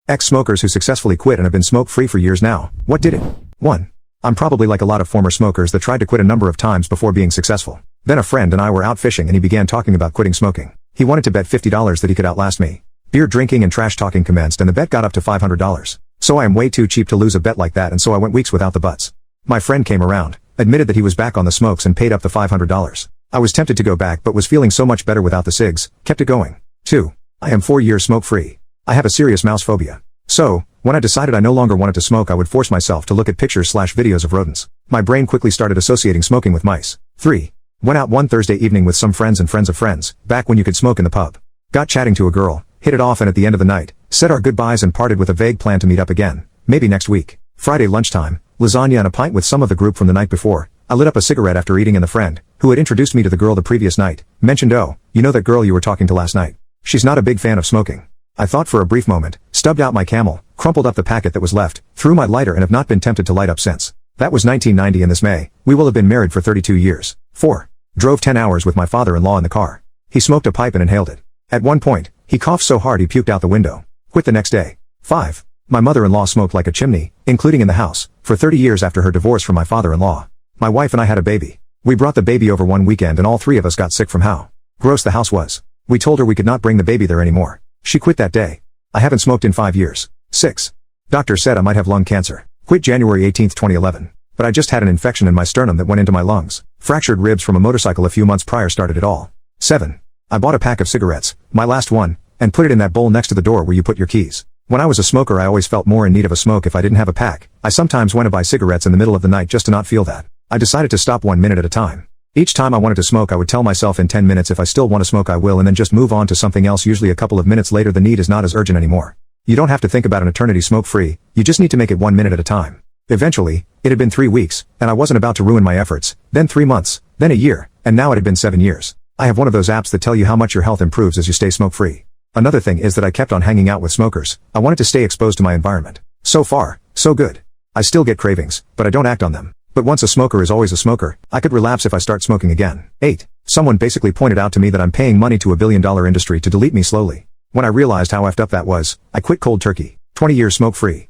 Ex-smokers who successfully quit and have been smoke-free for years now. What did it? 1. I'm probably like a lot of former smokers that tried to quit a number of times before being successful. Then a friend and I were out fishing and he began talking about quitting smoking. He wanted to bet $50 that he could outlast me. Beer drinking and trash talking commenced and the bet got up to $500. So I am way too cheap to lose a bet like that, and so I went weeks without the butts. My friend came around, admitted that he was back on the smokes and paid up the $500. I was tempted to go back but was feeling so much better without the cigs, kept it going. 2. I am 4 years smoke-free. I have a serious mouse phobia. So, when I decided I no longer wanted to smoke, I would force myself to look at pictures/videos of rodents. My brain quickly started associating smoking with mice. 3. Went out one Thursday evening with some friends and friends of friends, back when you could smoke in the pub. Got chatting to a girl, hit it off, and at the end of the night, said our goodbyes and parted with a vague plan to meet up again, maybe next week. Friday lunchtime, lasagna and a pint with some of the group from the night before. I lit up a cigarette after eating, and the friend, who had introduced me to the girl the previous night, mentioned, "Oh, you know that girl you were talking to last night? She's not a big fan of smoking." I thought for a brief moment, stubbed out my Camel, crumpled up the packet that was left, threw my lighter, and have not been tempted to light up since. That was 1990, and this May, we will have been married for 32 years. 4. Drove 10 hours with my father-in-law in the car. He smoked a pipe and inhaled it. At one point, he coughed so hard he puked out the window. Quit the next day. 5. My mother-in-law smoked like a chimney, including in the house, for 30 years after her divorce from my father-in-law. My wife and I had a baby. We brought the baby over one weekend and all three of us got sick from how gross the house was. We told her we could not bring the baby there anymore. She quit that day. I haven't smoked in 5 years. 6. Doctor said I might have lung cancer. Quit January 18, 2011. But I just had an infection in my sternum that went into my lungs. Fractured ribs from a motorcycle a few months prior started it all. 7. I bought a pack of cigarettes, my last one, and put it in that bowl next to the door where you put your keys. When I was a smoker, I always felt more in need of a smoke if I didn't have a pack. I sometimes went to buy cigarettes in the middle of the night just to not feel that. I decided to stop 1 minute at a time. Each time I wanted to smoke, I would tell myself in 10 minutes if I still want to smoke I will, and then just move on to something else. Usually a couple of minutes later the need is not as urgent anymore. You don't have to think about an eternity smoke-free, you just need to make it 1 minute at a time. Eventually, it had been 3 weeks, and I wasn't about to ruin my efforts, then 3 months, then a year, and now it had been 7 years. I have one of those apps that tell you how much your health improves as you stay smoke-free. Another thing is that I kept on hanging out with smokers. I wanted to stay exposed to my environment. So far, so good. I still get cravings, but I don't act on them. But once a smoker is always a smoker. I could relapse if I start smoking again. 8. Someone basically pointed out to me that I'm paying money to a billion-dollar industry to delete me slowly. When I realized how effed up that was, I quit cold turkey. 20 years smoke-free.